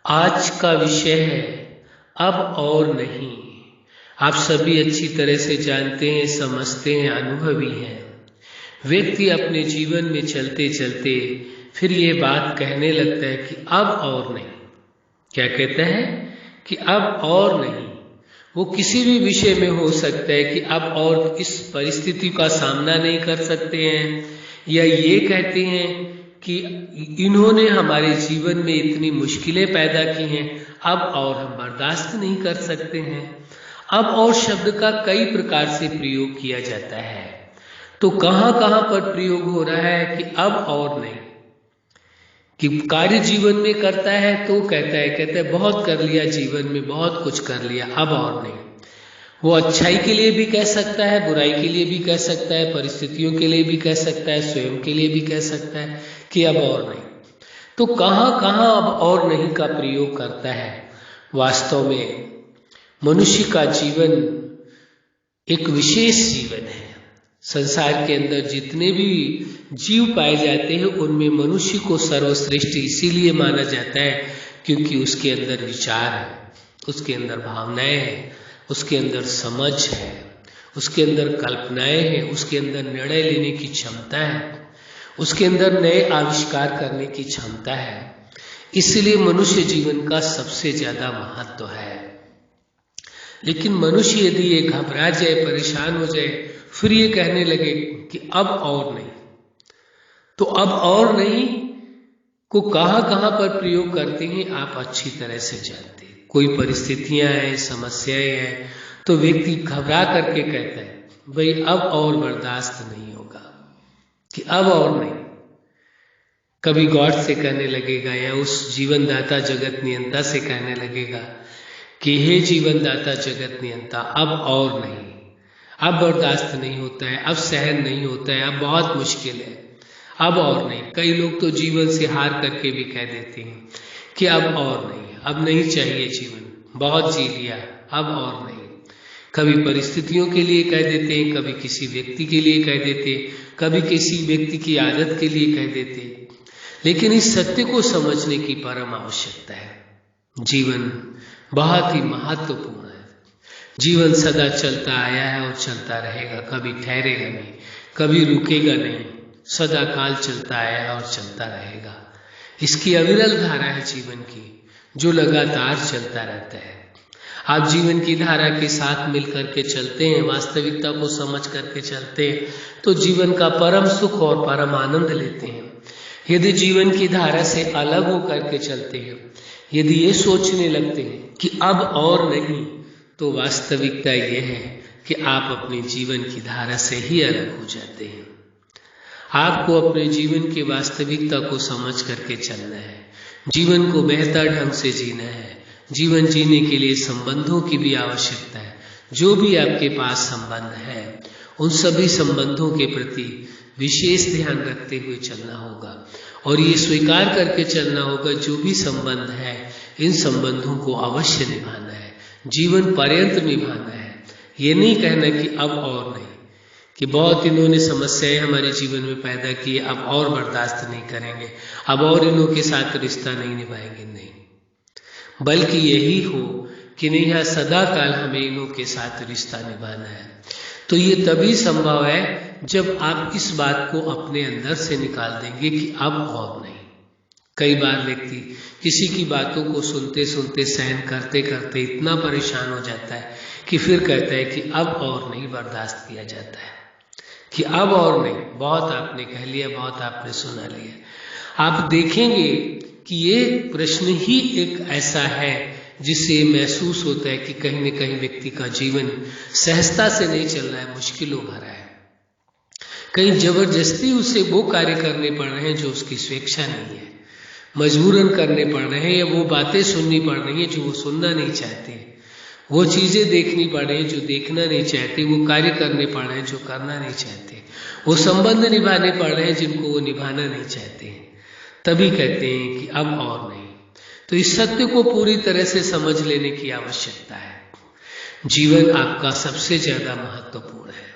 आज का विषय है अब और नहीं। आप सभी अच्छी तरह से जानते हैं, समझते हैं, अनुभवी हैं। व्यक्ति अपने जीवन में चलते चलते फिर ये बात कहने लगता है कि अब और नहीं। क्या कहता है कि अब और नहीं। वो किसी भी विषय में हो सकता है कि अब और इस परिस्थिति का सामना नहीं कर सकते हैं, या ये कहते हैं कि इन्होंने हमारे जीवन में इतनी मुश्किलें पैदा की हैं, अब और हम बर्दाश्त नहीं कर सकते हैं। अब और शब्द का कई प्रकार से प्रयोग किया जाता है। तो कहाँ कहाँ पर प्रयोग हो रहा है कि अब और नहीं। कि कार्य जीवन में करता है तो कहता है बहुत कर लिया, जीवन में बहुत कुछ कर लिया, अब और नहीं। वो अच्छाई के लिए भी कह सकता है, बुराई के लिए भी कह सकता है, परिस्थितियों के लिए भी कह सकता है, स्वयं के लिए भी कह सकता है कि अब और नहीं। तो कहाँ कहाँ अब और नहीं का प्रयोग करता है। वास्तव में मनुष्य का जीवन एक विशेष जीवन है। संसार के अंदर जितने भी जीव पाए जाते हैं उनमें मनुष्य को सर्वश्रेष्ठ इसीलिए माना जाता है क्योंकि उसके अंदर विचार है, उसके अंदर भावनाएं हैं, उसके अंदर समझ है, उसके अंदर कल्पनाएं हैं, उसके अंदर निर्णय लेने की क्षमता है, उसके अंदर नए आविष्कार करने की क्षमता है। इसलिए मनुष्य जीवन का सबसे ज्यादा महत्व है। लेकिन मनुष्य यदि ये घबरा जाए, परेशान हो जाए, फिर ये कहने लगे कि अब और नहीं, तो अब और नहीं को कहाँ कहाँ पर प्रयोग करते हैं आप अच्छी तरह से जानते हैं। कोई परिस्थितियां हैं, समस्याएं हैं, तो व्यक्ति घबरा करके कहता है भाई अब और बर्दाश्त नहीं होगा, कि अब और नहीं। कभी गॉड से कहने लगेगा या उस जीवनदाता जगत नियंता से कहने लगेगा कि हे जीवनदाता जगत नियंता अब और नहीं, अब बर्दाश्त नहीं होता है, अब सहन नहीं होता है, अब बहुत मुश्किल है, अब और नहीं। कई लोग तो जीवन से हार करके भी कह देते हैं कि अब और नहीं, अब नहीं चाहिए जीवन, बहुत जी लिया, अब और नहीं। कभी परिस्थितियों के लिए कह देते हैं, कभी किसी व्यक्ति के लिए कह देते हैं, कभी किसी व्यक्ति की आदत के लिए कह देते हैं। लेकिन इस सत्य को समझने की परम आवश्यकता है। जीवन बहुत ही महत्वपूर्ण है। जीवन सदा चलता आया है और चलता रहेगा, कभी ठहरेगा नहीं, कभी रुकेगा नहीं, सदा काल चलता आया है और चलता रहेगा। इसकी अविरल धारा है जीवन की, जो लगातार चलता रहता है। आप जीवन की धारा के साथ मिलकर के चलते हैं, वास्तविकता को समझ करके चलते हैं, तो जीवन का परम सुख और परम आनंद लेते हैं। यदि जीवन की धारा से अलग होकर के चलते हैं, यदि ये सोचने लगते हैं कि अब और नहीं, तो वास्तविकता यह है कि आप अपने जीवन की धारा से ही अलग हो जाते हैं। आपको अपने जीवन की वास्तविकता को समझ करके चलना है, जीवन को बेहतर ढंग से जीना है। जीवन जीने के लिए संबंधों की भी आवश्यकता है। जो भी आपके पास संबंध है, उन सभी संबंधों के प्रति विशेष ध्यान रखते हुए चलना होगा और ये स्वीकार करके चलना होगा जो भी संबंध है, इन संबंधों को अवश्य निभाना है, जीवन पर्यंत निभाना है। ये नहीं कहना कि अब और नहीं, कि बहुत इन्होंने समस्याएं हमारे जीवन में पैदा की, अब और बर्दाश्त नहीं करेंगे, अब और इन्हों के साथ रिश्ता नहीं निभाएंगे। नहीं, बल्कि यही हो कि नहीं, यहाँ सदा काल हमें इन्हों के साथ रिश्ता निभाना है। तो ये तभी संभव है जब आप इस बात को अपने अंदर से निकाल देंगे कि अब और नहीं। कई बार व्यक्ति किसी की बातों को सुनते सुनते, सहन करते करते इतना परेशान हो जाता है कि फिर कहता है कि अब और नहीं बर्दाश्त किया जाता है, कि अब और नहीं, बहुत आपने कह लिया, बहुत आपने सुना लिया। आप देखेंगे कि ये प्रश्न ही एक ऐसा है जिससे महसूस होता है कि कहीं न कहीं व्यक्ति का जीवन सहजता से नहीं चल रहा है, मुश्किलों भरा है। कहीं जबरदस्ती उसे वो कार्य करने पड़ रहे हैं जो उसकी स्वेच्छा नहीं है, मजबूरन करने पड़ रहे हैं, या वो बातें सुननी पड़ रही हैं जो वो सुनना नहीं चाहते, वो चीजें देखनी पड़ रही हैं जो देखना नहीं चाहते, वो कार्य करने पड़ रहे हैं जो करना नहीं चाहते, वो संबंध निभाने पड़ रहे हैं जिनको वो निभाना नहीं चाहते। तभी कहते हैं कि अब और नहीं। तो इस सत्य को पूरी तरह से समझ लेने की आवश्यकता है। जीवन आपका सबसे ज्यादा महत्वपूर्ण है,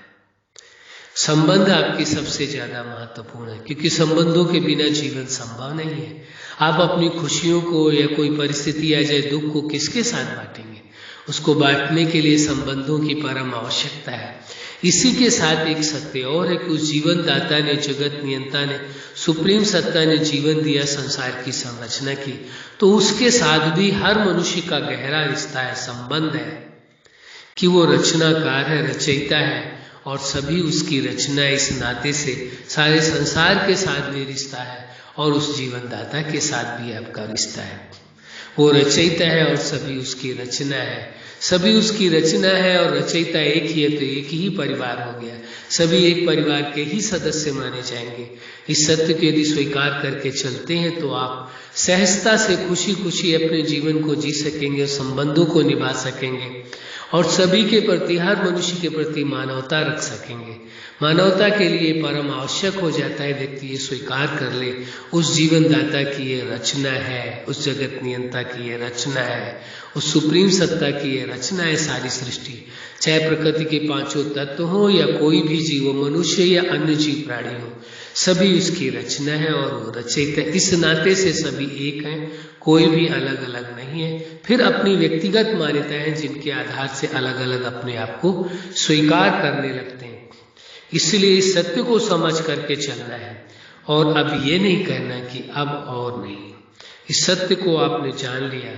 संबंध आपकी सबसे ज्यादा महत्वपूर्ण है, क्योंकि संबंधों के बिना जीवन संभव नहीं है। आप अपनी खुशियों को या कोई परिस्थिति आ जाए दुख को किसके साथ बांटेंगे? उसको बांटने के लिए संबंधों की परम आवश्यकता है। इसी के साथ एक सत्य और है कि उस जीवन दाता ने, जगत नियंता ने, सुप्रीम सत्ता ने जीवन दिया, संसार की संरचना की, तो उसके साथ भी हर मनुष्य का गहरा रिश्ता है, संबंध है कि वो रचनाकार है, रचयिता है और सभी उसकी रचना इस नाते से सारे संसार के साथ भी रिश्ता है और उस जीवन दाता के साथ भी आपका रिश्ता है। वो रचयिता है और सभी उसकी रचना है, सभी उसकी रचना है और रचयिता एक ही है, तो एक ही परिवार हो गया, सभी एक परिवार के ही सदस्य माने जाएंगे। इस सत्य को यदि स्वीकार करके चलते हैं तो आप सहजता से खुशी खुशी अपने जीवन को जी सकेंगे, संबंधों को निभा सकेंगे और सभी के प्रति, हर मनुष्य के प्रति मानवता रख सकेंगे। मानवता के लिए परम आवश्यक हो जाता है व्यक्ति ये स्वीकार कर ले उस जीवन दाता की ये रचना है, उस जगत नियंता की ये रचना है, उस सुप्रीम सत्ता की ये रचना है सारी सृष्टि, चाहे प्रकृति के पांचों तत्व हो या कोई भी जीव, मनुष्य या अन्य जीव प्राणी हो, सभी उसकी रचना है और वो रचयिता। इस नाते से सभी एक हैं, कोई भी अलग अलग नहीं है। फिर अपनी व्यक्तिगत मान्यताएं जिनके आधार से अलग अलग अपने आप को स्वीकार करने लगते हैं। इसलिए इस सत्य को समझ करके चलना है और अब ये नहीं कहना कि अब और नहीं। इस सत्य को आपने जान लिया,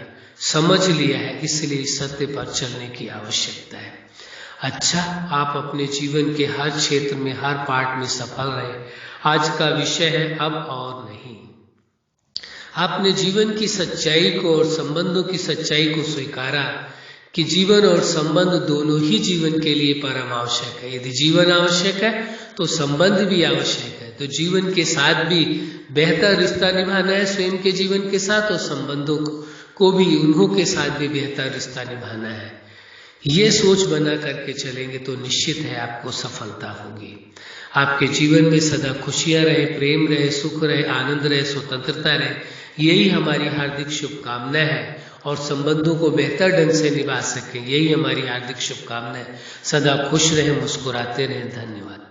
समझ लिया है, इसलिए इस सत्य पर चलने की आवश्यकता है। अच्छा, आप अपने जीवन के हर क्षेत्र में, हर पार्ट में सफल रहे। आज का विषय है अब और नहीं। आपने जीवन की सच्चाई को और संबंधों की सच्चाई को स्वीकारा कि जीवन और संबंध दोनों ही जीवन के लिए परम आवश्यक है। यदि जीवन आवश्यक है तो संबंध भी आवश्यक है। तो जीवन के साथ भी बेहतर रिश्ता निभाना है स्वयं के जीवन के साथ, और संबंधों को भी उन्हों के साथ भी बेहतर रिश्ता निभाना है। ये सोच बना करके चलेंगे तो निश्चित है आपको सफलता होगी। आपके जीवन में सदा खुशियां रहे, प्रेम रहे, सुख रहे, आनंद रहे, स्वतंत्रता रहे, यही हमारी हार्दिक शुभकामना है। और संबंधों को बेहतर ढंग से निभा सकें, यही हमारी हार्दिक शुभकामना है। सदा खुश रहें, मुस्कुराते रहें। धन्यवाद।